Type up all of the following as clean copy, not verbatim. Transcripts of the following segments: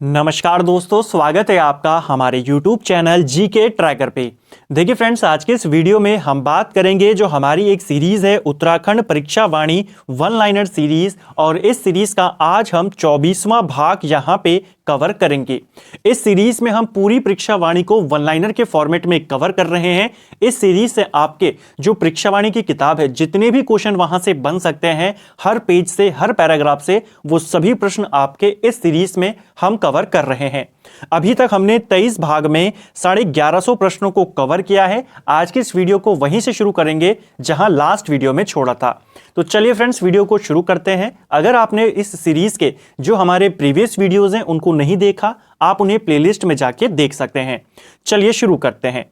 नमस्कार दोस्तों, स्वागत है आपका हमारे YouTube चैनल जीके ट्रैकर पे। देखिए फ्रेंड्स, आज के इस वीडियो में हम बात करेंगे जो हमारी एक सीरीज़ है उत्तराखंड परीक्षा वाणी वन लाइनर सीरीज़, और इस सीरीज़ का आज हम 24वां भाग यहाँ पे कवर करेंगे। इस सीरीज़ में हम पूरी परीक्षा वाणी को वन लाइनर के फॉर्मेट में कवर कर रहे हैं। इस सीरीज़ से आपके जो परीक्षा वाणी की किताब है, जितने भी क्वेश्चन वहाँ से बन सकते हैं, हर पेज से, हर पैराग्राफ से, वो सभी प्रश्न आपके इस सीरीज़ में हम कवर कर रहे हैं। अभी तक हमने 23 भाग में 1150 प्रश्नों को कवर किया है। आज की इस वीडियो को वहीं से शुरू करेंगे जहां लास्ट वीडियो में छोड़ा था। तो चलिए फ्रेंड्स, वीडियो को शुरू करते हैं। अगर आपने इस सीरीज के जो हमारे प्रीवियस वीडियोस हैं उनको नहीं देखा, आप उन्हें प्लेलिस्ट में जाके देख सकते हैं। चलिए शुरू करते हैं।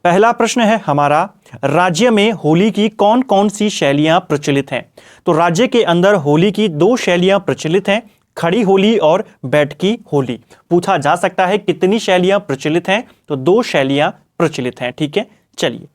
पहला प्रश्न है हमारा, राज्य में होली की कौन कौन सी शैलियां प्रचलित हैं? तो राज्य के अंदर होली की 2 शैलियां प्रचलित हैं, खड़ी होली और बैठकी होली। पूछा जा सकता है कितनी शैलियां प्रचलित हैं? तो 2 शैलियां प्रचलित हैं। ठीक है, चलिए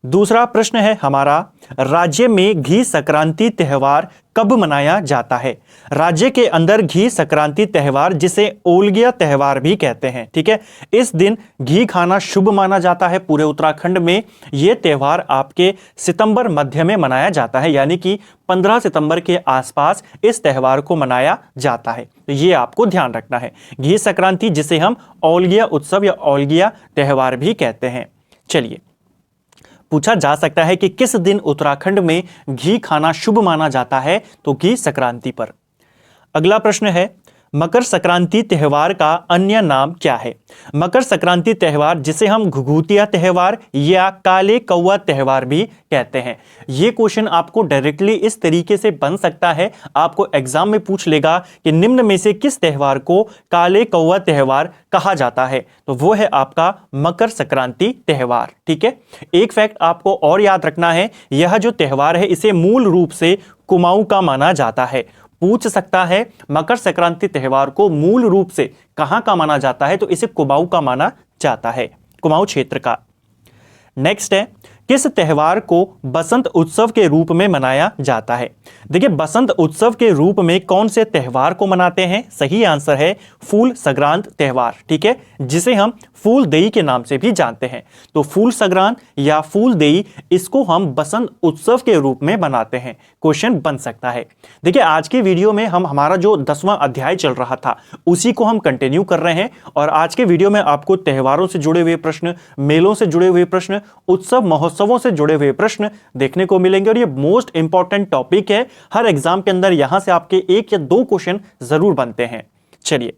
दूसरा प्रश्न है हमारा, राज्य में घी संक्रांति त्यौहार कब मनाया जाता है? राज्य के अंदर घी संक्रांति त्यौहार, जिसे ओलगिया त्यौहार भी कहते हैं, ठीक है, इस दिन घी खाना शुभ माना जाता है। पूरे उत्तराखंड में यह त्यौहार आपके सितंबर मध्य में मनाया जाता है, यानी कि 15 सितंबर के आसपास इस त्यौहार को मनाया जाता है। तो ये आपको ध्यान रखना है, घी संक्रांति, जिसे हम ओलगिया उत्सव या ओलगिया त्यौहार भी कहते हैं। चलिए, पूछा जा सकता है कि किस दिन उत्तराखंड में घी खाना शुभ माना जाता है? तो घी संक्रांति पर। अगला प्रश्न है, मकर संक्रांति त्यौहार का अन्य नाम क्या है? मकर संक्रांति त्यौहार, जिसे हम घुघुतिया त्यौहार या काले कौवा त्यौहार भी कहते हैं। ये क्वेश्चन आपको डायरेक्टली इस तरीके से बन सकता है, आपको एग्जाम में पूछ लेगा कि निम्न में से किस त्यौहार को काले कौवा त्यौहार कहा जाता है? तो वो है आपका मकर संक्रांति त्यौहार। ठीक है, एक फैक्ट आपको और याद रखना है, यह जो त्यौहार है इसे मूल रूप से कुमाऊं का माना जाता है। पूछ सकता है मकर संक्रांति त्यौहार को मूल रूप से कहां का माना जाता है? तो इसे कुमाऊं का माना जाता है, कुमाऊं क्षेत्र का। नेक्स्ट है, किस त्यौहार को बसंत उत्सव के रूप में मनाया जाता है? देखिए, बसंत उत्सव के रूप में कौन से त्यौहार को मनाते हैं? सही आंसर है फूल संक्रांत त्यौहार। ठीक है, जिसे हम फूलदेई के नाम से भी जानते हैं। तो फूल संक्रांत या फूलदेई, इसको हम बसंत उत्सव के रूप में मनाते हैं। क्वेश्चन बन सकता है। देखिए, आज के वीडियो में हम हमारा जो 10वां अध्याय चल रहा था उसी को हम कंटिन्यू कर रहे हैं, और आज के वीडियो में आपको त्यौहारों से जुड़े हुए प्रश्न, मेलों से जुड़े हुए प्रश्न, उत्सव महोत्सवों से जुड़े हुए प्रश्न देखने को मिलेंगे। और ये मोस्ट इंपॉर्टेंट टॉपिक है, हर एग्जाम के अंदर यहां से आपके 1 या 2 क्वेश्चन जरूर बनते हैं। चलिए,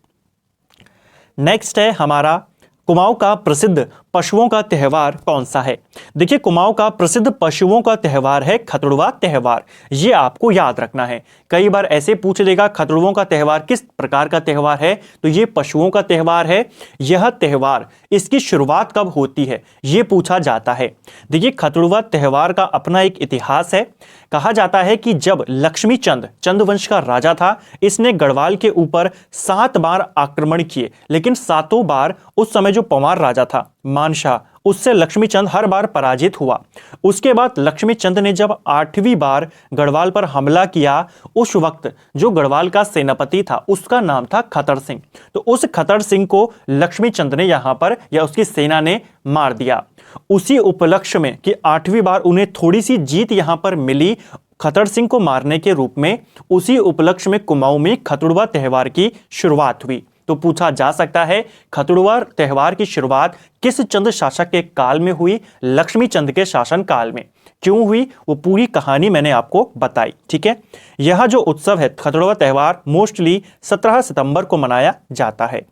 नेक्स्ट है हमारा, कुमाऊं का प्रसिद्ध पशुओं का त्यौहार कौन सा है? देखिए, कुमाऊं का प्रसिद्ध पशुओं का त्यौहार है खतुड़वा त्यौहार। ये आपको याद रखना है। कई बार ऐसे पूछ लेगा खतुड़वों का त्यौहार किस प्रकार का त्यौहार है? तो ये पशुओं का त्यौहार है। यह त्यौहार, इसकी शुरुआत कब होती है, ये पूछा जाता है। देखिए, खतुड़वा त्यौहार का अपना एक इतिहास है। कहा जाता है कि जब लक्ष्मी चंद वंश का राजा था, इसने गढ़वाल के ऊपर 7 बार आक्रमण किए, लेकिन 7 बार उस समय जो पंवार राजा था मानशाह, उससे लक्ष्मी चंद हर बार पराजित हुआ। उसके बाद लक्ष्मी चंद ने जब 8वीं बार गढ़वाल पर हमला किया, उस वक्त जो गढ़वाल का सेनापति था उसका नाम था खतर सिंह। तो उस खतर सिंह को लक्ष्मी चंद ने यहां पर, या उसकी सेना ने मार दिया। उसी उपलक्ष्य में कि 8वीं बार उन्हें थोड़ी सी जीत यहां पर मिली खतर सिंह को मारने के रूप में, उसी उपलक्ष्य में कुमाऊं में खतुड़वा त्यौहार की शुरुआत हुई। तो पूछा जा सकता है खतुड़वा त्यौहार की शुरुआत किस चंद शासक के काल में हुई? लक्ष्मी चंद के शासन काल में। क्यों हुई, वो पूरी कहानी मैंने आपको बताई। ठीक है, यह जो उत्सव है खतुड़वा त्यौहार, मोस्टली 17 सितंबर को मनाया जाता है।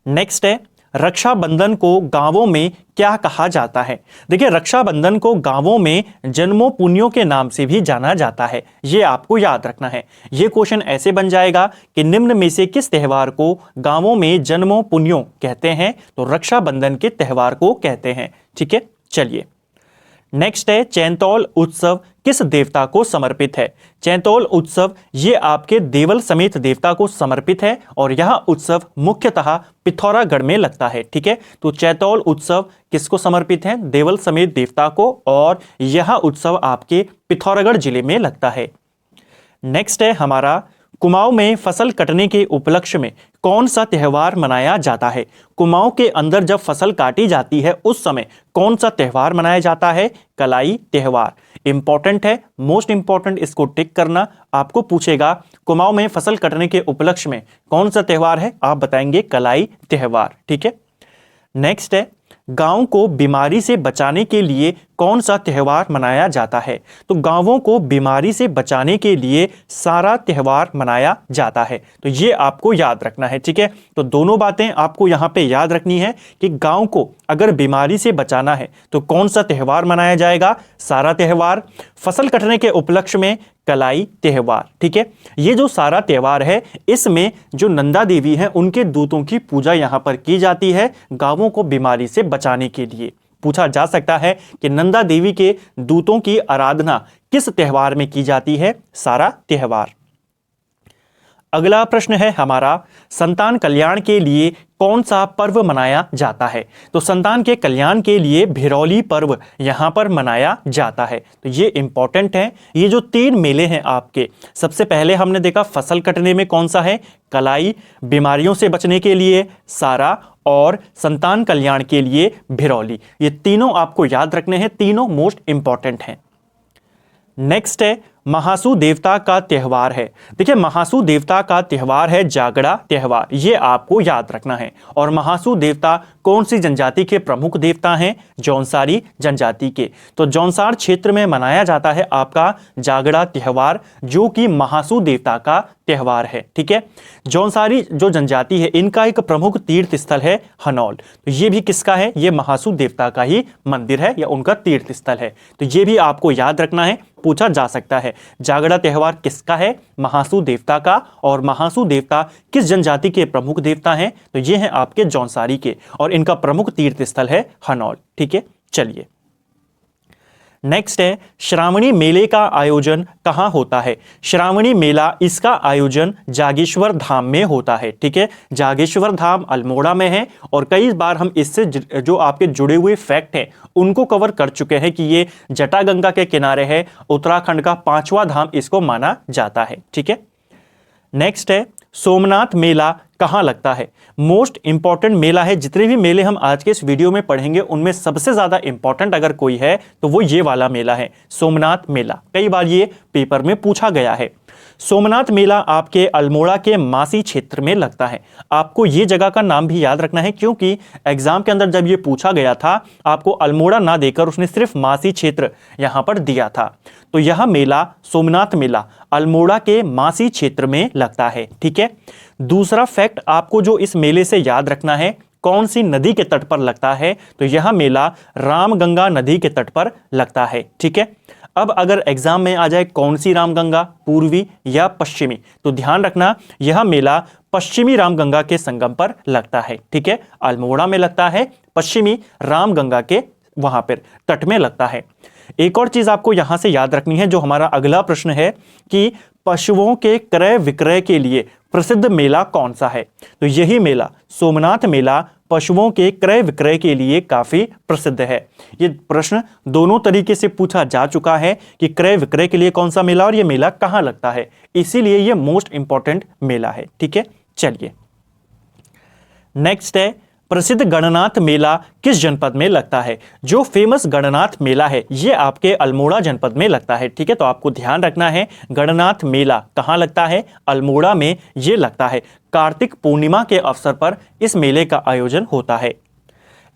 नेक्स्ट है, रक्षाबंधन को गांवों में क्या कहा जाता है? देखिए, रक्षाबंधन को गांवों में जन्मों पुण्यों के नाम से भी जाना जाता है। ये आपको याद रखना है। ये क्वेश्चन ऐसे बन जाएगा कि निम्न में से किस त्यौहार को गांवों में जन्मों पुण्यों कहते हैं? तो रक्षाबंधन के त्यौहार को कहते हैं। ठीक है, चलिए, नेक्स्ट है, चैनतौल उत्सव किस देवता को समर्पित है? चैनतौल उत्सव ये आपके देवल समेत देवता को समर्पित है, और यह उत्सव मुख्यतः पिथौरागढ़ में लगता है। ठीक है, तो चैनतौल उत्सव किसको समर्पित है? देवल समेत देवता को, और यह उत्सव आपके पिथौरागढ़ जिले में लगता है। नेक्स्ट है हमारा, कुमाऊं में फसल कटने के उपलक्ष्य में कौन सा त्यौहार मनाया जाता है? कुमाऊं के अंदर जब फसल काटी जाती है उस समय कौन सा त्यौहार मनाया जाता है? कलाई त्यौहार। इंपॉर्टेंट है, मोस्ट इंपॉर्टेंट, इसको टिक करना। आपको पूछेगा कुमाऊं में फसल कटने के उपलक्ष्य में कौन सा त्यौहार है, आप बताएंगे कलाई त्यौहार। ठीक है। नेक्स्ट है, गांव को बीमारी से बचाने के लिए कौन सा त्यौहार मनाया जाता है? तो गांवों को बीमारी से बचाने के लिए सारा त्यौहार मनाया जाता है, तो ये आपको याद रखना है। ठीक है, तो दोनों बातें आपको यहाँ पे याद रखनी है कि गांव को अगर बीमारी से बचाना है तो कौन सा त्यौहार मनाया जाएगा? सारा त्यौहार। फसल कटने के उपलक्ष्य में कलाई त्यौहार। ठीक है, ये जो सारा त्यौहार है इसमें जो नंदा देवी हैं उनके दूतों की पूजा यहाँ पर की जाती है गांवों को बीमारी से बचाने के लिए। पूछा जा सकता है कि नंदा देवी के दूतों की आराधना किस त्यौहार में की जाती है? सारा त्यौहार। अगला प्रश्न है हमारा, संतान कल्याण के लिए कौन सा पर्व मनाया जाता है? तो संतान के कल्याण के लिए भिरौली पर्व यहां पर मनाया जाता है, तो ये इंपॉर्टेंट है। ये जो 3 मेले हैं आपके, सबसे पहले हमने देखा फसल कटने में कौन सा है? कलाई, बीमारियों से बचने के लिए सारा, और संतान कल्याण के लिए भिरौली। ये तीनों आपको याद रखने हैं, तीनों मोस्ट इंपॉर्टेंट हैं। नेक्स्ट है, महासू देवता का त्यौहार है। देखिए, महासू देवता का त्यौहार है जागड़ा त्यौहार, ये आपको याद रखना है। और महासू देवता कौन सी जनजाति के प्रमुख देवता हैं? जौनसारी जनजाति के। तो जौनसार क्षेत्र में मनाया जाता है आपका जागड़ा त्यौहार, जो कि महासू देवता का त्यौहार है। ठीक है, जौनसारी जो जनजाति है इनका एक प्रमुख तीर्थ स्थल है हनौल, तो ये भी किसका है? ये महासू देवता का ही मंदिर है या उनका तीर्थ स्थल है, तो ये भी आपको याद रखना है, पूछा जा सकता है। जागड़ा त्यौहार किसका है? महासू देवता का। और महासू देवता किस जनजाति के प्रमुख देवता हैं? तो ये हैं आपके जौनसारी के, और इनका प्रमुख तीर्थ स्थल है हनौल। ठीक है, चलिए नेक्स्ट है, श्रावणी मेले का आयोजन कहाँ होता है? श्रावणी मेला, इसका आयोजन जागेश्वर धाम में होता है। ठीक है, जागेश्वर धाम अल्मोड़ा में है, और कई बार हम इससे जो आपके जुड़े हुए फैक्ट हैं उनको कवर कर चुके हैं कि ये जटागंगा के किनारे है, उत्तराखंड का 5वां धाम इसको माना जाता है। ठीक है, नेक्स्ट है, सोमनाथ मेला कहाँ लगता है? मोस्ट इंपॉर्टेंट मेला है। जितने भी मेले हम आज के इस वीडियो में पढ़ेंगे उनमें सबसे ज्यादा इंपॉर्टेंट अगर कोई है तो वो ये वाला मेला है, सोमनाथ मेला। कई बार ये पेपर में पूछा गया है। सोमनाथ मेला आपके अल्मोड़ा के मासी क्षेत्र में लगता है। आपको ये जगह का नाम भी याद रखना है, क्योंकि एग्जाम के अंदर जब ये पूछा गया था आपको अल्मोड़ा ना देकर उसने सिर्फ मासी क्षेत्र यहां पर दिया था। तो यह मेला, सोमनाथ मेला, अल्मोड़ा के मासी क्षेत्र में लगता है। ठीक है, दूसरा फैक्ट आपको जो इस मेले से याद रखना है, कौन सी नदी के तट पर लगता है? तो यह मेला रामगंगा नदी के तट पर लगता है। ठीक है, अब अगर एग्जाम में आ जाए कौन सी रामगंगा, पूर्वी या पश्चिमी, तो ध्यान रखना यह मेला पश्चिमी रामगंगा के संगम पर लगता है। ठीक है, अल्मोड़ा में लगता है, पश्चिमी रामगंगा के वहां पर तट में लगता है। एक और चीज आपको यहां से याद रखनी है, जो हमारा अगला प्रश्न है कि पशुओं के क्रय विक्रय के लिए प्रसिद्ध मेला कौन सा है? तो यही मेला, सोमनाथ मेला, पशुओं के क्रय विक्रय के लिए काफी प्रसिद्ध है। ये प्रश्न दोनों तरीके से पूछा जा चुका है कि क्रय विक्रय के लिए कौन सा मेला और ये मेला कहां लगता है, इसीलिए ये मोस्ट इंपॉर्टेंट मेला है। ठीक है, चलिए नेक्स्ट है, प्रसिद्ध गणनाथ मेला किस जनपद में लगता है? जो फेमस गणनाथ मेला है ये आपके अल्मोड़ा जनपद में लगता है। ठीक है, तो आपको ध्यान रखना है गणनाथ मेला कहाँ लगता है? अल्मोड़ा में ये लगता है। कार्तिक पूर्णिमा के अवसर पर इस मेले का आयोजन होता है।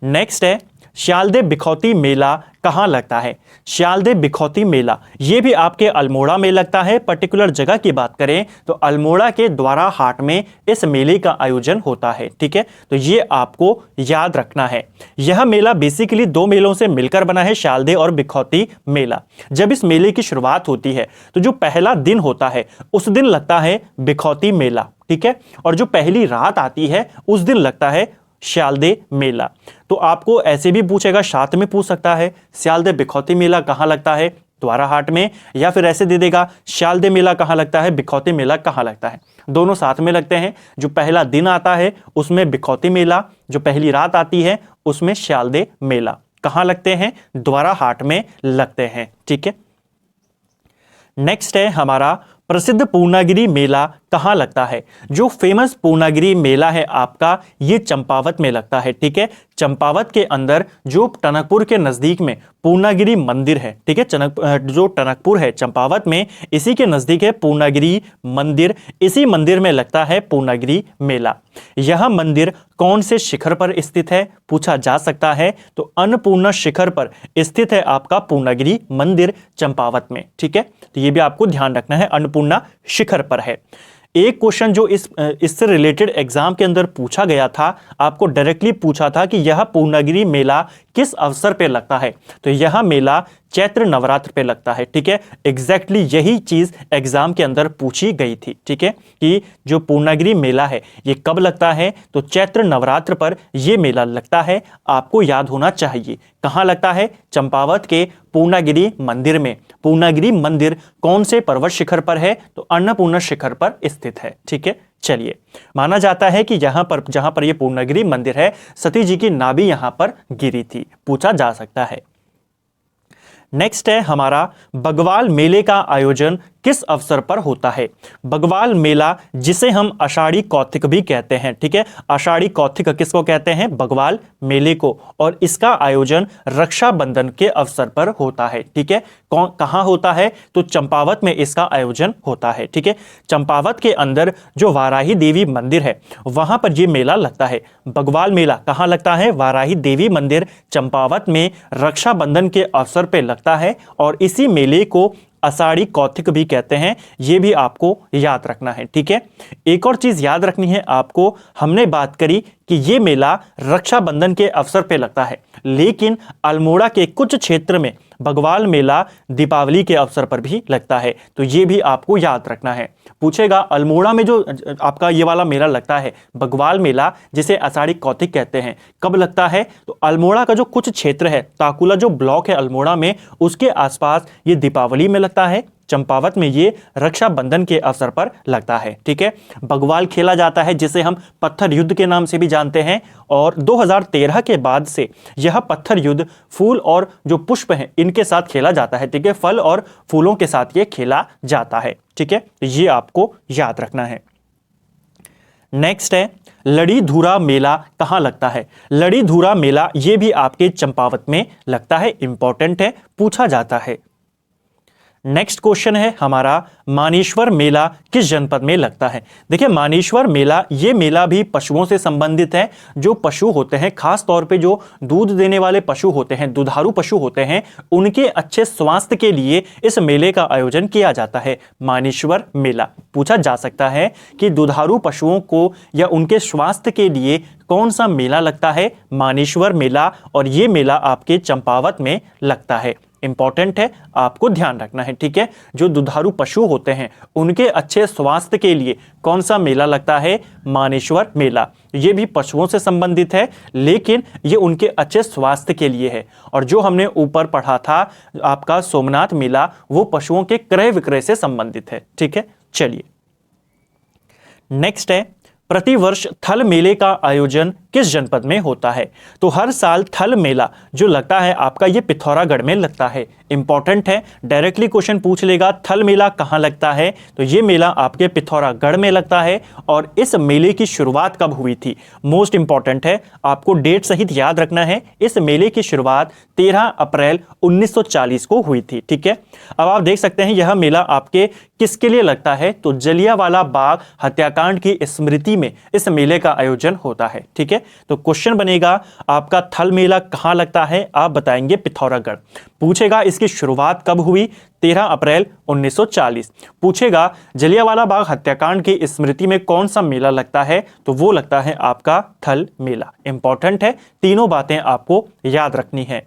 नेक्स्ट है, श्यालदे बिखौती मेला कहाँ लगता है? श्यालदे बिखौती मेला ये भी आपके अल्मोड़ा में लगता है। पर्टिकुलर जगह की बात करें तो अल्मोड़ा के द्वारा हाट में इस मेले का आयोजन होता है। ठीक है, तो ये आपको याद रखना है। यह मेला बेसिकली 2 मेलों से मिलकर बना है, श्यालदे और बिखौती मेला। जब इस मेले की शुरुआत होती है तो जो पहला दिन होता है उस दिन लगता है बिखौती मेला। ठीक है, और जो पहली रात आती है उस दिन लगता है श्यालदे मेला। तो आपको ऐसे भी पूछेगा, साथ में पूछ सकता है श्यालदे बिखौती मेला कहाँ लगता है? द्वारा हाट में, या फिर ऐसे दे देगा श्यालदे मेला कहाँ लगता है, बिखौती मेला कहाँ लगता है। दोनों साथ में लगते हैं। जो पहला दिन आता है उसमें बिखौती मेला, जो पहली रात आती है उसमें श्यालदे मेला। कहाँ लगते हैं? द्वारा हाट में लगते हैं। ठीक है, नेक्स्ट है हमारा, प्रसिद्ध पूर्णागिरि मेला कहाँ लगता है? जो फेमस पूर्णागिरि मेला है आपका, ये चंपावत में लगता है। ठीक है, चंपावत के अंदर जो टनकपुर के नजदीक में पूर्णागिरि मंदिर है, ठीक है, जो टनकपुर है चंपावत में, इसी के नजदीक है पूर्णागिरि मंदिर। इसी मंदिर में लगता है पूर्णागिरि मेला। यह मंदिर कौन से शिखर पर स्थित है? पूछा जा सकता है। तो अन्नपूर्णा शिखर पर स्थित है आपका पूर्णागिरि मंदिर चंपावत में। ठीक है, तो ये भी आपको ध्यान रखना है, अन्नपूर्णा शिखर पर है। एक क्वेश्चन जो इससे रिलेटेड एग्जाम के अंदर पूछा गया था, आपको डायरेक्टली पूछा था कि यह पूर्णागिरि मेला किस अवसर पे लगता है? तो यह मेला चैत्र नवरात्र पे लगता है। ठीक है, एग्जैक्टली यही चीज एग्जाम के अंदर पूछी गई थी। ठीक है, कि जो पूर्णागिरि मेला है ये कब लगता है? तो चैत्र नवरात्र पर यह मेला लगता है। आपको याद होना चाहिए कहाँ लगता है? चंपावत के पूर्णागिरि मंदिर में। पूर्णागिरि मंदिर कौन से पर्वत शिखर पर है? तो अन्नपूर्णा शिखर पर स्थित है। ठीक है, चलिए, माना जाता है कि जहां पर यह पूर्णागिरि मंदिर है, सती जी की नाभि यहां पर गिरी थी। पूछा जा सकता है। नेक्स्ट है हमारा, बगवाल मेले का आयोजन किस अवसर पर होता है? बगवाल मेला, जिसे हम आषाढ़ी कौतिक भी कहते हैं। ठीक है, आषाढ़ी कौतिक किसको कहते हैं? बगवाल मेले को। और इसका आयोजन रक्षाबंधन के अवसर पर होता है। ठीक है, कहाँ होता है? तो चंपावत में इसका आयोजन होता है। ठीक है, चंपावत के अंदर जो वाराही देवी मंदिर है वहां पर यह मेला लगता है। बगवाल मेला कहाँ लगता है? वाराही देवी मंदिर चंपावत में रक्षाबंधन के अवसर पर लगता है। और इसी मेले को आषाढ़ी कौतिक भी कहते हैं। यह भी आपको याद रखना है। ठीक है, एक और चीज याद रखनी है आपको, हमने बात करी कि यह मेला रक्षाबंधन के अवसर पे लगता है, लेकिन अल्मोड़ा के कुछ क्षेत्र में बगवाल मेला दीपावली के अवसर पर भी लगता है। तो यह भी आपको याद रखना है। पूछेगा अल्मोड़ा में जो आपका ये वाला मेला लगता है बगवाल मेला, जिसे आषाढ़ी कौतिक कहते हैं, कब लगता है? तो अल्मोड़ा का जो कुछ क्षेत्र है, ताकुला जो ब्लॉक है अल्मोड़ा में, उसके आसपास ये दीपावली में लगता है। चंपावत में ये रक्षाबंधन के अवसर पर लगता है। ठीक है, बगवाल खेला जाता है जिसे हम पत्थर युद्ध के नाम से भी जानते हैं। और 2013 के बाद से यह पत्थर युद्ध फूल और जो पुष्प हैं इनके साथ खेला जाता है। ठीक है, फल और फूलों के साथ ये खेला जाता है। ठीक है, तो ये आपको याद रखना है। नेक्स्ट है, लड़ी धूरा मेला कहाँ लगता है? लड़ी धूरा मेला ये भी आपके चंपावत में लगता है। इंपॉर्टेंट है, पूछा जाता है। नेक्स्ट क्वेश्चन है हमारा, मानेश्वर मेला किस जनपद में लगता है? देखिए, मानेश्वर मेला, ये मेला भी पशुओं से संबंधित है। जो पशु होते हैं, खास तौर पे जो दूध देने वाले पशु होते हैं, दुधारू पशु होते हैं, उनके अच्छे स्वास्थ्य के लिए इस मेले का आयोजन किया जाता है। मानेश्वर मेला पूछा जा सकता है कि दुधारू पशुओं को या उनके स्वास्थ्य के लिए कौन सा मेला लगता है? मानेश्वर मेला। और ये मेला आपके चंपावत में लगता है। इंपॉर्टेंट है, आपको ध्यान रखना है। ठीक है, जो दुधारू पशु होते हैं उनके अच्छे स्वास्थ्य के लिए कौन सा मेला लगता है? मानेश्वर मेला। ये भी पशुओं से संबंधित है, लेकिन ये उनके अच्छे स्वास्थ्य के लिए है। और जो हमने ऊपर पढ़ा था आपका सोमनाथ मेला, वो पशुओं के क्रय विक्रय से संबंधित है। ठीक है, चलिए, नेक्स्ट है, प्रतिवर्ष थल मेले का आयोजन किस जनपद में होता है? तो हर साल थल मेला जो लगता है आपका, ये पिथौरागढ़ में लगता है। इंपॉर्टेंट है, डायरेक्टली क्वेश्चन पूछ लेगा थल मेला कहाँ लगता है? तो ये मेला आपके पिथौरागढ़ में लगता है। और इस मेले की शुरुआत कब हुई थी? मोस्ट इंपॉर्टेंट है, आपको डेट सहित याद रखना है। इस मेले की शुरुआत 13 अप्रैल 1940 को हुई थी। ठीक है, अब आप देख सकते हैं यह मेला आपके किसके लिए लगता है? तो जलियांवाला बाग हत्याकांड की स्मृति में इस मेले का आयोजन होता है। ठीक है, तो क्वेश्चन बनेगा आपका थल मेला कहां लगता है? आप बताएंगे पिथौरागढ़। पूछेगा इसकी शुरुआत कब हुई? 13 अप्रैल 1940। पूछेगा जलियांवाला बाग हत्याकांड की स्मृति में कौन सा मेला लगता है? तो वो लगता है आपका थल मेला। इंपॉर्टेंट है, तीनों बातें आपको याद रखनी है।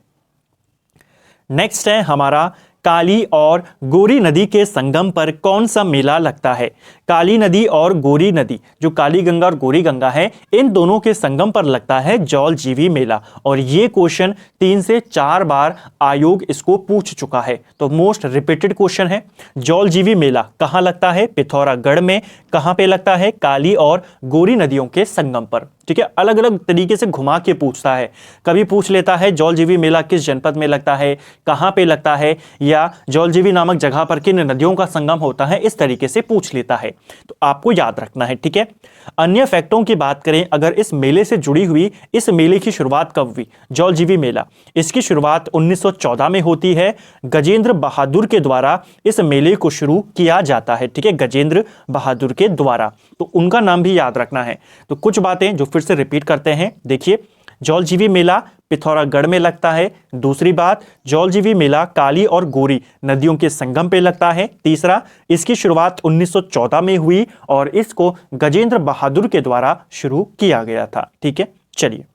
नेक्स्ट है हमारा, काली और गोरी नदी के संगम पर कौन सा मेला लगता है? काली नदी और गोरी नदी, जो काली गंगा और गोरी गंगा है, इन दोनों के संगम पर लगता है जौल जीवी मेला। और ये क्वेश्चन 3 से 4 बार आयोग इसको पूछ चुका है, तो मोस्ट रिपीटेड क्वेश्चन है। जौल जीवी मेला कहाँ लगता है? पिथौरागढ़ में। कहाँ पे लगता है? काली और गोरी नदियों के संगम पर। ठीक है, अलग अलग तरीके से घुमा के पूछता है। कभी पूछ लेता है जौलजीबी मेला किस जनपद में लगता है, कहाँ पे लगता है, या जौलजीबी नामक जगह पर किन नदियों का संगम होता है, इस तरीके से पूछ लेता है। तो आपको याद रखना है, ठीक है। अन्य फैक्टों की बात करें, अगर इस मेले से जुड़ी हुई, इस मेले की शुरुआत कब हुई? जौलजीबी मेला, इसकी शुरुआत 1914 में होती है। गजेंद्र बहादुर के द्वारा इस मेले को शुरू किया जाता है, ठीक है, गजेंद्र बहादुर के द्वारा। तो उनका नाम भी याद रखना है। तो कुछ बातें जो फिर से रिपीट करते हैं, देखिए, जौलजीबी मेला पिथौरागढ़ में लगता है। दूसरी बात, जौलजीबी मेला काली और गोरी नदियों के संगम पे लगता है। तीसरा, इसकी शुरुआत 1914 में हुई और इसको गजेंद्र बहादुर के द्वारा शुरू किया गया था, ठीक है। चलिए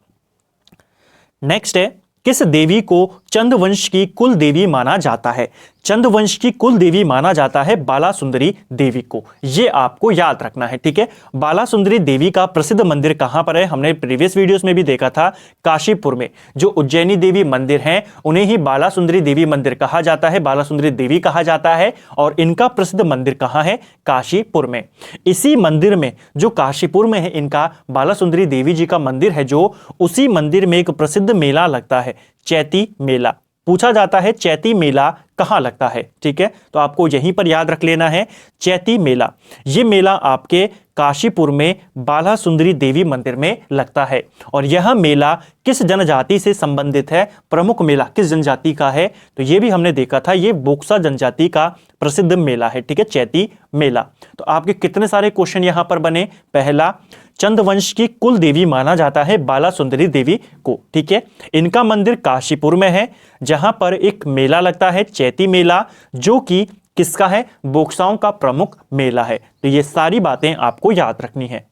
नेक्स्ट है, किस देवी को चंदवंश की कुल देवी माना जाता है? चंदवंश की कुल देवी माना जाता है बालासुंदरी देवी को, ये आपको याद रखना है, ठीक है। बालासुंदरी देवी का प्रसिद्ध मंदिर कहां पर है? हमने प्रीवियस वीडियोस में भी देखा था, काशीपुर में। जो उज्जैनी देवी मंदिर हैं उन्हें ही बालासुंदरी देवी मंदिर कहा जाता है, बालासुंदरी देवी कहा जाता है। और इनका प्रसिद्ध मंदिर कहां है? काशीपुर में। इसी मंदिर में, जो काशीपुर में है, इनका बालासुंदरी देवी जी का मंदिर है, जो उसी मंदिर में एक प्रसिद्ध मेला लगता है, चैती मेला। पूछा जाता है चैती मेला कहां लगता है, ठीक है, तो आपको यहीं पर याद रख लेना है, चैती मेला। यह मेला आपके काशीपुर में बालासुंदरी देवी मंदिर में लगता है। और यह मेला किस जनजाति से संबंधित है? प्रमुख मेला किस जनजाति का है? तो यह भी हमने देखा था, यह बोक्सा जनजाति का प्रसिद्ध मेला है, ठीक है, चैती मेला। तो आपके कितने सारे क्वेश्चन यहां पर बने? पहला, चंदवंश की कुल देवी माना जाता है बालासुंदरी देवी को, ठीक है। इनका मंदिर काशीपुर में है, जहां पर एक मेला लगता है, चैती मेला, जो कि किसका है? बोक्साओं का प्रमुख मेला है। तो ये सारी बातें आपको याद रखनी है।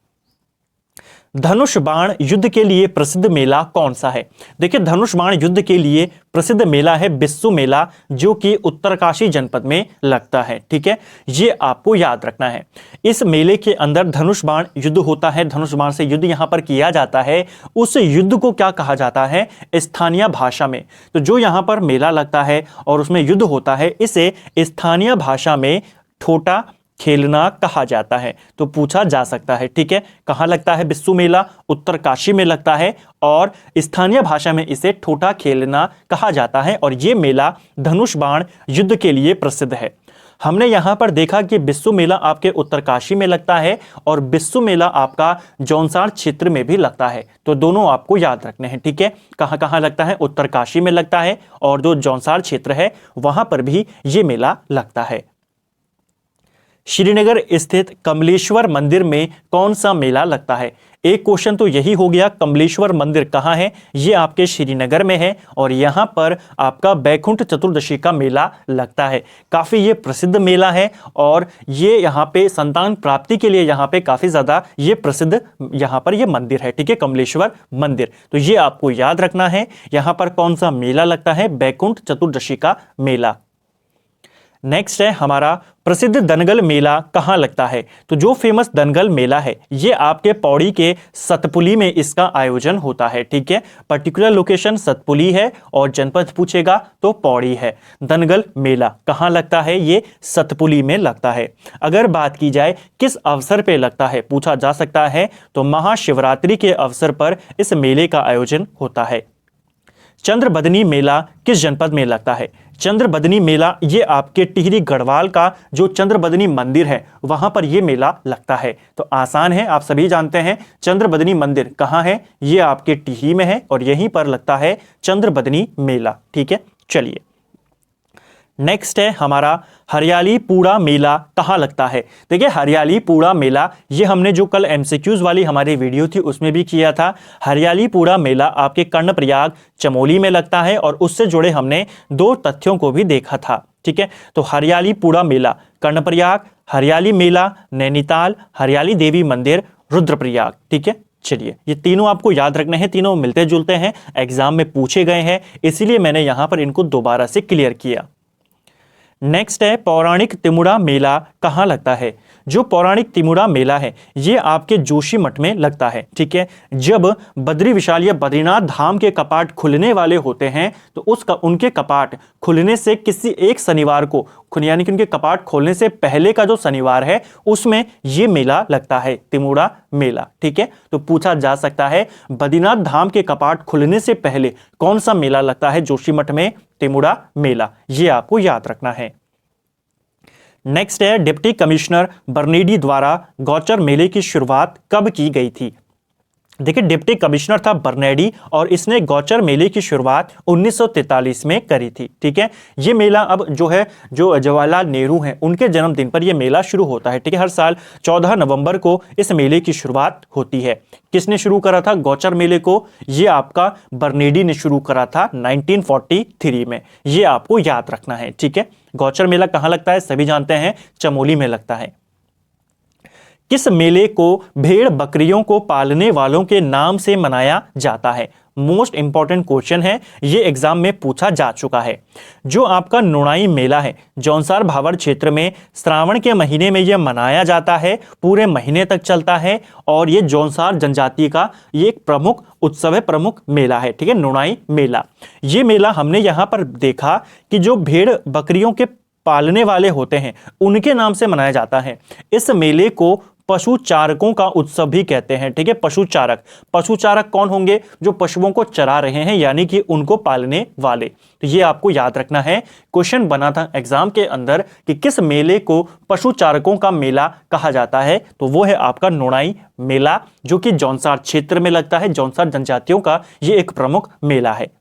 धनुष बाण युद्ध के लिए प्रसिद्ध मेला कौन सा है? देखिए, धनुष बाण युद्ध के लिए प्रसिद्ध मेला है बिस्सू मेला, जो कि उत्तरकाशी जनपद में लगता है, ठीक है, ये आपको याद रखना है। इस मेले के अंदर धनुष बाण युद्ध होता है, धनुष बाण से युद्ध यहां पर किया जाता है। उस युद्ध को क्या कहा जाता है? स्थानीय भाषा में। तो जो यहां पर मेला लगता है और उसमें युद्ध होता है, इसे स्थानीय भाषा में ठोटा खेलना कहा जाता है। तो पूछा जा सकता है, ठीक है, कहां लगता है बिस्सू मेला? उत्तरकाशी में लगता है और स्थानीय भाषा में इसे ठोटा खेलना कहा जाता है। और यह मेला धनुष बाण युद्ध के लिए प्रसिद्ध है। हमने यहां पर देखा कि बिस्सू मेला आपके उत्तरकाशी में लगता है और बिस्सू मेला आपका जौनसार क्षेत्र में भी लगता है। तो दोनों आपको याद रखने हैं, ठीक है, कहां कहां लगता है? उत्तरकाशी में लगता है और जो जौनसार क्षेत्र है वहां पर भी यह मेला लगता है। श्रीनगर स्थित कमलेश्वर मंदिर में कौन सा मेला लगता है? एक क्वेश्चन तो यही हो गया, कमलेश्वर मंदिर कहाँ है? ये आपके श्रीनगर में है और यहाँ पर आपका बैकुंठ चतुर्दशी का मेला लगता है। काफ़ी ये प्रसिद्ध मेला है और ये यहाँ पे संतान प्राप्ति के लिए यहाँ पे काफ़ी ज़्यादा ये प्रसिद्ध यहाँ पर ये मंदिर है, ठीक है, कमलेश्वर मंदिर। तो ये आपको याद रखना है, यहाँ पर कौन सा मेला लगता है? बैकुंठ चतुर्दशी का मेला। नेक्स्ट है हमारा, प्रसिद्ध दनगल मेला कहाँ लगता है? तो जो फेमस दनगल मेला है ये आपके पौड़ी के सतपुली में इसका आयोजन होता है, ठीक है, पर्टिकुलर लोकेशन सतपुली है और जनपद पूछेगा तो पौड़ी है। दनगल मेला कहाँ लगता है? ये सतपुली में लगता है। अगर बात की जाए किस अवसर पे लगता है, पूछा जा सकता है, तो महाशिवरात्रि के अवसर पर इस मेले का आयोजन होता है। चंद्रबदनी मेला किस जनपद में लगता है? चंद्रबदनी मेला ये आपके टिहरी गढ़वाल का जो चंद्रबदनी मंदिर है वहां पर ये मेला लगता है। तो आसान है, आप सभी जानते हैं चंद्रबदनी मंदिर कहाँ है, ये आपके टिहरी में है और यहीं पर लगता है चंद्रबदनी मेला, ठीक है। चलिए नेक्स्ट है हमारा, हरियाली पूड़ा मेला कहाँ लगता है? देखिए, हरियाली पूड़ा मेला ये हमने जो कल एमसीक्यूज वाली हमारी वीडियो थी उसमें भी किया था। हरियाली पूड़ा मेला आपके कर्णप्रयाग चमोली में लगता है और उससे जुड़े हमने दो तथ्यों को भी देखा था, ठीक है। तो हरियाली पूड़ा मेला कर्णप्रयाग, हरियाली मेला नैनीताल, हरियाली देवी मंदिर रुद्रप्रयाग, ठीक है। चलिए, ये तीनों आपको याद रखने हैं, तीनों मिलते जुलते हैं, एग्जाम में पूछे गए हैं, इसीलिए मैंने यहां पर इनको दोबारा से क्लियर किया। नेक्स्ट है, पौराणिक तिमुड़ा मेला कहाँ लगता है? जो पौराणिक तिमुरा मेला है ये आपके जोशीमठ में लगता है। ठीक है, जब बद्री विशाल या बद्रीनाथ धाम के कपाट खुलने वाले होते हैं तो उनके कपाट खुलने से किसी एक शनिवार को, यानी कि उनके कपाट खोलने से पहले का जो शनिवार है उसमें ये मेला लगता है, तिमुरा मेला। ठीक है, तो पूछा जा सकता है बद्रीनाथ धाम के कपाट खुलने से पहले कौन सा मेला लगता है जोशीमठ में? तिमुरा मेला। ये आपको याद रखना है। नेक्स्ट है, डिप्टी कमिश्नर बर्नेडी द्वारा गौचर मेले की शुरुआत कब की गई थी? देखिए, डिप्टी कमिश्नर था बर्नेडी और इसने गौचर मेले की शुरुआत 1943 में करी थी। ठीक है, ये मेला अब जो जवाहरलाल नेहरू हैं उनके जन्मदिन पर यह मेला शुरू होता है। ठीक है, हर साल 14 नवंबर को इस मेले की शुरुआत होती है। किसने शुरू करा था गौचर मेले को? ये आपका बर्नेडी ने शुरू करा था 1943 में। ये आपको याद रखना है। ठीक है, गौचर मेला कहाँ लगता है? सभी जानते हैं, चमोली में लगता है। किस मेले को भेड़ बकरियों को पालने वालों के नाम से मनाया जाता है? मोस्ट इंपॉर्टेंट क्वेश्चन है, ये एग्जाम में पूछा जा चुका है। जो आपका नुणाई मेला है जौनसार भावर क्षेत्र में श्रावण के महीने में यह मनाया जाता है, पूरे महीने तक चलता है और ये जौनसार जनजाति का ये एक प्रमुख उत्सव है, प्रमुख मेला है। ठीक है, नुणाई मेला। ये मेला हमने यहाँ पर देखा कि जो भेड़ बकरियों के पालने वाले होते हैं उनके नाम से मनाया जाता है। इस मेले को पशु चारकों का उत्सव भी कहते हैं। ठीक है, पशु चारक कौन होंगे? जो पशुओं को चरा रहे हैं, यानी कि उनको पालने वाले। तो ये आपको याद रखना है। क्वेश्चन बना था एग्जाम के अंदर कि किस मेले को पशु चारकों का मेला कहा जाता है, तो वो है आपका नुणाई मेला, जो कि जौनसार क्षेत्र में लगता है। जौनसार जनजातियों का ये एक प्रमुख मेला है।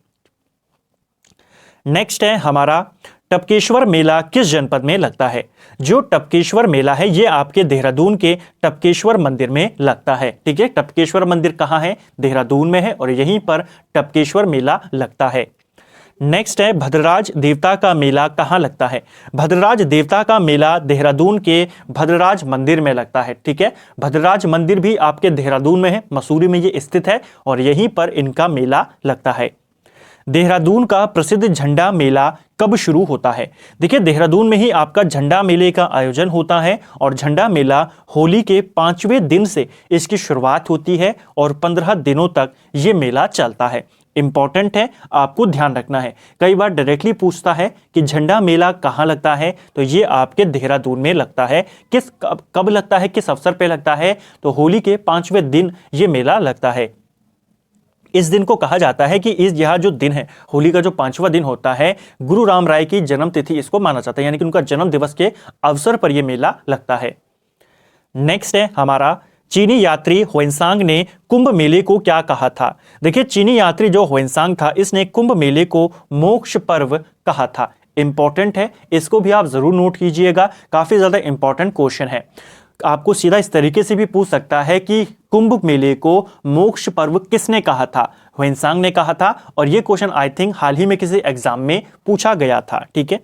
नेक्स्ट है हमारा, टपकेश्वर मेला किस जनपद में लगता है? जो टपकेश्वर मेला है ये आपके देहरादून के टपकेश्वर मंदिर में लगता है। ठीक है, टपकेश्वर मंदिर कहाँ है? देहरादून में है और यहीं पर टपकेश्वर मेला लगता है। नेक्स्ट है, भद्रराज देवता का मेला कहाँ लगता है? भद्रराज देवता का मेला देहरादून के भद्रराज मंदिर में लगता है। ठीक है, भद्रराज मंदिर भी आपके देहरादून में है, मसूरी में ये स्थित है और यहीं पर इनका मेला लगता है। देहरादून का प्रसिद्ध झंडा मेला कब शुरू होता है? देखिए, देहरादून में ही आपका झंडा मेले का आयोजन होता है और झंडा मेला होली के 5वें दिन से इसकी शुरुआत होती है और 15 दिनों तक ये मेला चलता है। इंपॉर्टेंट है, आपको ध्यान रखना है। कई बार डायरेक्टली पूछता है कि झंडा मेला कहाँ लगता है, तो ये आपके देहरादून में लगता है। कब लगता है, किस अवसर पे लगता है? तो होली के 5वें दिन ये मेला लगता है। इस दिन को कहा जाता है कि यह जो दिन है, होली का जो 5वां दिन होता है, गुरु राम राय की जन्म तिथि इसको माना जाता है, यानी कि उनका जन्म दिवस के अवसर पर यह मेला लगता है। नेक्स्ट है हमारा, चीनी यात्री ह्वेनसांग ने कुंभ मेले को क्या कहा था? देखिए, चीनी यात्री जो ह्वेनसांग था इसने कुंभ मेले को मोक्ष पर्व कहा था। इंपॉर्टेंट है, इसको भी आप जरूर नोट कीजिएगा, काफी ज्यादा इंपॉर्टेंट क्वेश्चन है। आपको सीधा इस तरीके से भी पूछ सकता है कि कुंभ मेले को मोक्ष पर्व किसने कहा था? ह्वेनसांग ने कहा था और यह क्वेश्चन आई थिंक हाल ही में किसी एग्जाम में पूछा गया था। ठीक है,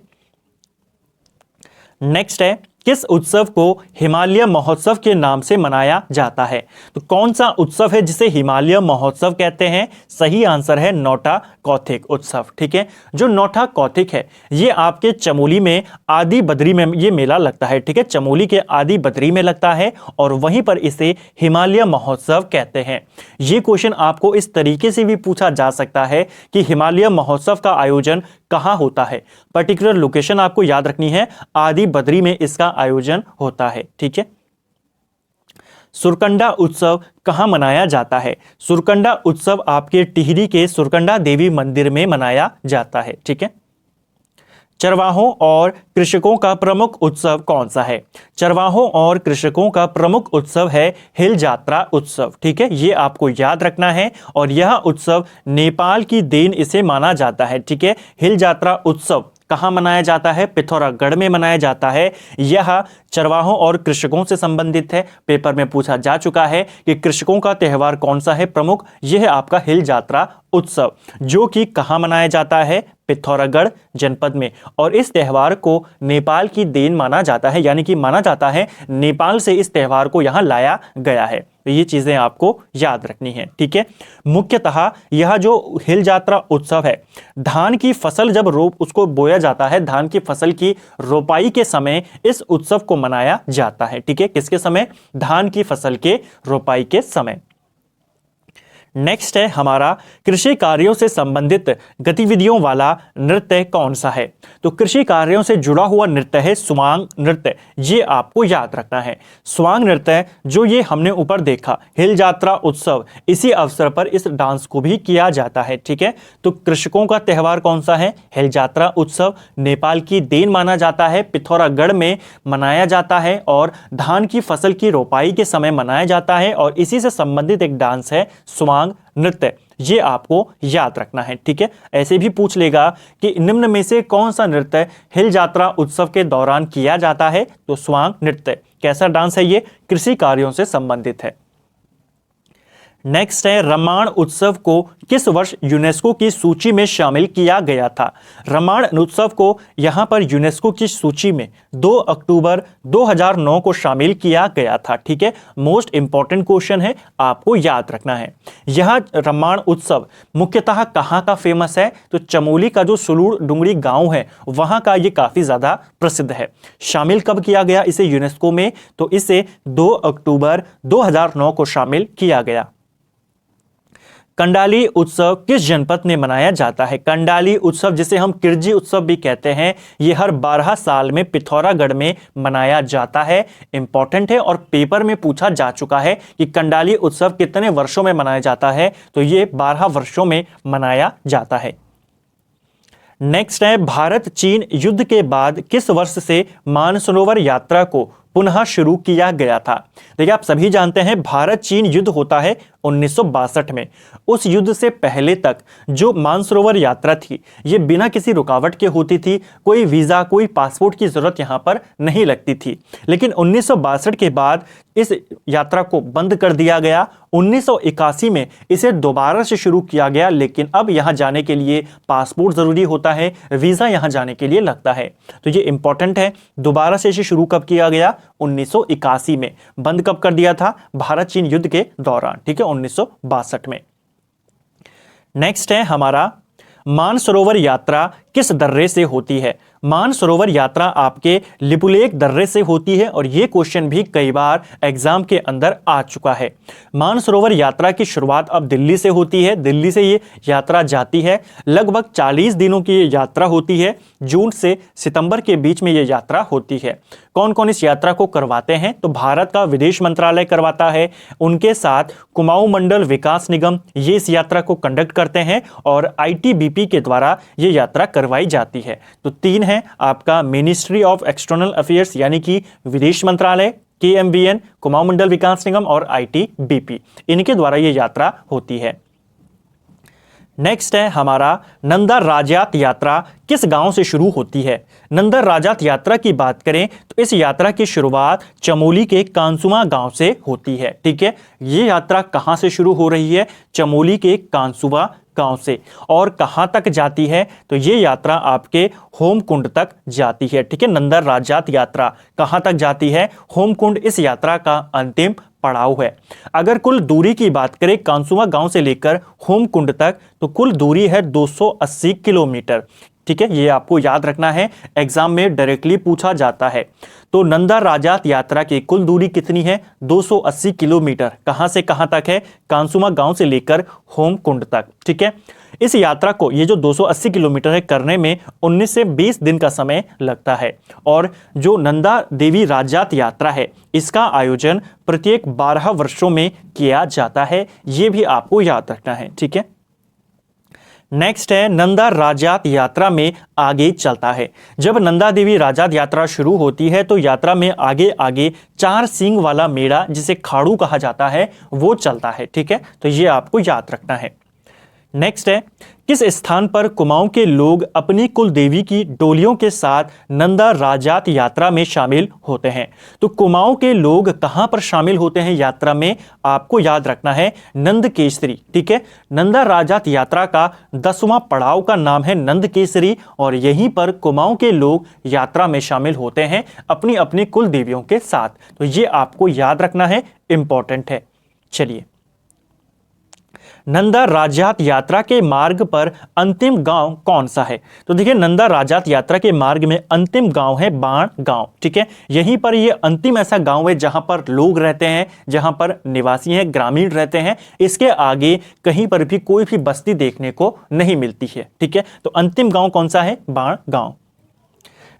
नेक्स्ट है, किस उत्सव को हिमालय महोत्सव के नाम से मनाया जाता है? तो कौन सा उत्सव है जिसे हिमालय महोत्सव कहते हैं? सही आंसर है नौटा कौथिक उत्सव। ठीक है, जो नौटा कौथिक है ये आपके चमोली में आदि बद्री में ये मेला लगता है। ठीक है, चमोली के आदि बद्री में लगता है और वहीं पर इसे हिमालय महोत्सव कहते हैं। ये क्वेश्चन आपको इस तरीके से भी पूछा जा सकता है कि हिमालय महोत्सव का आयोजन कहाँ होता है? पर्टिकुलर लोकेशन आपको याद रखनी है, आदि बद्री में इसका आयोजन होता है। ठीक है, सुरकंडा उत्सव कहाँ मनाया जाता है? सुरकंडा उत्सव आपके टिहरी के सुरकंडा देवी मंदिर में मनाया जाता है। ठीक है, चरवाहों और कृषकों का प्रमुख उत्सव कौन सा है? चरवाहों और कृषकों का प्रमुख उत्सव है हिल जात्रा उत्सव। ठीक है, ये आपको याद रखना है और यह उत्सव नेपाल की देन इसे माना जाता है। ठीक है, हिल जात्रा उत्सव कहाँ मनाया जाता है? पिथौरागढ़ में मनाया जाता है। यह चरवाहों और कृषकों से संबंधित है। पेपर में पूछा जा चुका है कि कृषकों का त्यौहार कौन सा है प्रमुख? यह है आपका हिल जात्रा उत्सव, जो कि कहाँ मनाया जाता है? पिथौरागढ़ जनपद में। और इस त्यौहार को नेपाल की देन माना जाता है, यानी कि माना जाता है नेपाल से इस त्यौहार को यहाँ लाया गया है। तो ये चीजें आपको याद रखनी है, ठीक है। मुख्यतः यह जो हिल यात्रा उत्सव है, धान की फसल जब उसको बोया जाता है, धान की फसल की रोपाई के समय इस उत्सव को मनाया जाता है, ठीक है। किसके समय? धान की फसल के रोपाई के समय। नेक्स्ट है हमारा कृषि कार्यों से संबंधित गतिविधियों वाला नृत्य कौन सा है? तो कृषि कार्यों से जुड़ा हुआ नृत्य है स्वांग नृत्य, ये आपको याद रखना है। स्वांग नृत्य जो ये हमने ऊपर देखा, हिल यात्रा उत्सव, इसी अवसर पर इस डांस को भी किया जाता है, ठीक है। तो कृषकों का त्यौहार कौन सा है? हिल यात्रा उत्सव, नेपाल की देन माना जाता है, पिथौरागढ़ में मनाया जाता है और धान की फसल की रोपाई के समय मनाया जाता है और इसी से संबंधित एक डांस है स्वांग नृत्य, ये आपको याद रखना है, ठीक है। ऐसे भी पूछ लेगा कि निम्न में से कौन सा नृत्य हिल यात्रा उत्सव के दौरान किया जाता है? तो स्वांग नृत्य। कैसा डांस है ये? कृषि कार्यों से संबंधित है। नेक्स्ट है रामायण उत्सव को किस वर्ष यूनेस्को की सूची में शामिल किया गया था? रामायण उत्सव को यहां पर यूनेस्को की सूची में 2 अक्टूबर 2009 को शामिल किया गया था, ठीक है। मोस्ट इंपॉर्टेंट क्वेश्चन है, आपको याद रखना है। यह रामायण उत्सव मुख्यतः कहां का फेमस है? तो चमोली का जो सुलूर डुंगरी गांव है वहां का ये काफी ज्यादा प्रसिद्ध है। शामिल कब किया गया इसे यूनेस्को में? तो इसे 2 अक्टूबर 2009 को शामिल किया गया। कंडाली उत्सव किस जनपद में मनाया जाता है? कंडाली उत्सव जिसे हम किरजी उत्सव भी कहते हैं, यह हर 12 साल में पिथौरागढ़ में मनाया जाता है। इंपॉर्टेंट है और पेपर में पूछा जा चुका है कि कंडाली उत्सव कितने वर्षों में मनाया जाता है? तो ये 12 वर्षों में मनाया जाता है। नेक्स्ट है भारत चीन युद्ध के बाद किस वर्ष से मानसरोवर यात्रा को पुनः शुरू किया गया था? देखिए, आप सभी जानते हैं भारत चीन युद्ध होता है 1962 में। उस युद्ध से पहले तक जो मानसरोवर यात्रा थी ये बिना किसी रुकावट के होती थी, कोई वीज़ा कोई पासपोर्ट की ज़रूरत यहाँ पर नहीं लगती थी। लेकिन 1962 के बाद इस यात्रा को बंद कर दिया गया। 1981 में इसे दोबारा से शुरू किया गया, लेकिन अब यहाँ जाने के लिए पासपोर्ट ज़रूरी होता है, वीज़ा यहाँ जाने के लिए लगता है। तो ये इंपॉर्टेंट है। दोबारा से इसे शुरू कब किया गया? 1981 में। बंद कब कर दिया था? भारत चीन युद्ध के दौरान, ठीक है, 1962 में। नेक्स्ट है हमारा मानसरोवर यात्रा किस दर्रे से होती है? मानसरोवर यात्रा आपके लिपुलेख दर्रे से होती है और यह क्वेश्चन भी कई बार एग्जाम के अंदर आ चुका है। मानसरोवर यात्रा की शुरुआत अब दिल्ली से होती है, दिल्ली से ये यात्रा जाती है। लगभग 40 दिनों की ये यात्रा होती है। जून से सितंबर के बीच में ये यात्रा होती है। कौन कौन इस यात्रा को करवाते हैं? तो भारत का विदेश मंत्रालय करवाता है, उनके साथ कुमाऊं मंडल विकास निगम ये इस यात्रा को कंडक्ट करते हैं और ITBP के द्वारा ये यात्रा करवाई जाती है। तो 3 है आपका मिनिस्ट्री ऑफ एक्सटर्नल अफेयर्स यानी कि विदेश मंत्रालय, KMVN कुमाऊं मंडल विकास निगम और ITBP, इनके द्वारा यह यात्रा होती है। नेक्स्ट है हमारा नंदा राजात यात्रा किस गांव से शुरू होती है? नंदा राजात यात्रा की बात करें तो इस यात्रा की शुरुआत चमोली के कांसुमा गांव से होती है, ठीक है। ये यात्रा कहां से शुरू हो रही है? चमोली के कांसुमा गांव से। और कहां तक जाती है? तो ये यात्रा आपके होमकुंड तक जाती है, ठीक है। नंदा राजात यात्रा कहां तक जाती है? होमकुंड इस यात्रा का अंतिम पड़ाव है। अगर कुल दूरी की बात करें कांसुमा गांव से लेकर होमकुंड तक, तो कुल दूरी है 280 किलोमीटर, ठीक है। ये आपको याद रखना है, एग्जाम में डायरेक्टली पूछा जाता है। तो नंदा राजात यात्रा की कुल दूरी कितनी है? 280 किलोमीटर। कहां से कहां तक है? कांसुमा गांव से लेकर होमकुंड तक, ठीक है। इस यात्रा को, ये जो 280 किलोमीटर है, करने में 19 से 20 दिन का समय लगता है। और जो नंदा देवी राजात यात्रा है इसका आयोजन प्रत्येक 12 वर्षों में किया जाता है। ये भी आपको याद रखना है, ठीक है। नेक्स्ट है नंदा राजात यात्रा में आगे चलता है। जब नंदा देवी राजात यात्रा शुरू होती है तो यात्रा में आगे आगे 4 सींग वाला मेढ़ा जिसे खाड़ू कहा जाता है वो चलता है, ठीक है। तो ये आपको याद रखना है। नेक्स्ट है किस स्थान पर कुमाऊं के लोग अपनी कुल देवी की डोलियों के साथ नंदा राजात यात्रा में शामिल होते हैं? तो कुमाऊं के लोग कहां पर शामिल होते हैं यात्रा में? आपको याद रखना है नंद केसरी, ठीक है। नंदा राजात यात्रा का 10वां पड़ाव का नाम है नंद केसरी और यहीं पर कुमाऊं के लोग यात्रा में शामिल होते हैं अपनी अपनी कुल देवियों के साथ। तो ये आपको याद रखना है, इंपॉर्टेंट है। चलिए, नंदा राजजात यात्रा के मार्ग पर अंतिम गांव कौन सा है? तो देखिए, नंदा राजजात यात्रा के मार्ग में अंतिम गांव है बाण गांव। ठीक है, यहीं पर ये अंतिम ऐसा गांव है जहां पर लोग रहते हैं, जहां पर निवासी हैं, ग्रामीण रहते हैं। इसके आगे कहीं पर भी कोई भी बस्ती देखने को नहीं मिलती है। ठीक है, तो अंतिम गांव कौन सा है? बाण गांव।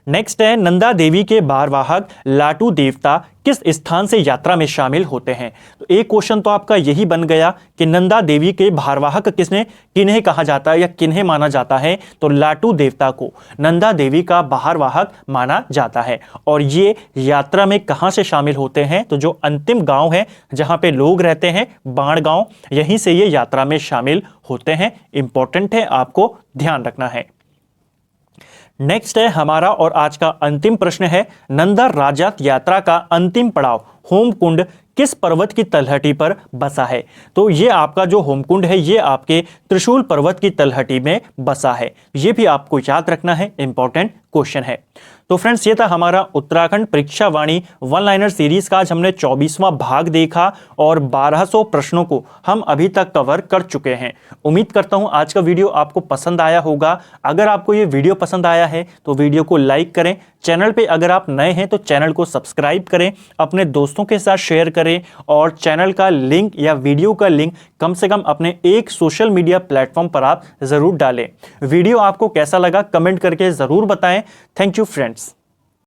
नेक्स्ट है, नंदा देवी के भारवाहक लाटू देवता किस स्थान से यात्रा में शामिल होते हैं? तो एक क्वेश्चन तो आपका यही बन गया कि नंदा देवी के भारवाहक किन्हें कहा जाता है या किन्हें माना जाता है? तो लाटू देवता को नंदा देवी का भारवाहक माना जाता है। और ये यात्रा में कहां से शामिल होते हैं? तो जो अंतिम गांव है जहां पे लोग रहते हैं, बाण गांव, यहीं से ये यात्रा में शामिल होते हैं। इंपॉर्टेंट है, आपको ध्यान रखना है। नेक्स्ट है हमारा और आज का अंतिम प्रश्न है, नंदा राजजात यात्रा का अंतिम पड़ाव होमकुंड किस पर्वत की तलहटी पर बसा है? तो ये आपका जो होमकुंड है ये आपके त्रिशूल पर्वत की तलहटी में बसा है। ये भी आपको याद रखना है, इंपॉर्टेंट क्वेश्चन है। तो फ्रेंड्स, ये था हमारा उत्तराखंड परीक्षा वाणी वन लाइनर सीरीज का। आज हमने 24वां भाग देखा और 1200 प्रश्नों को हम अभी तक कवर कर चुके हैं। उम्मीद करता हूं आज का वीडियो आपको पसंद आया होगा। अगर आपको ये वीडियो पसंद आया है तो वीडियो को लाइक करें। चैनल पे अगर आप नए हैं तो चैनल को सब्सक्राइब करें, अपने दोस्तों के साथ शेयर करें और चैनल का लिंक या वीडियो का लिंक कम से कम अपने एक सोशल मीडिया प्लेटफॉर्म पर आप जरूर डालें। वीडियो आपको कैसा लगा कमेंट करके जरूर बताएं। Thank you friends.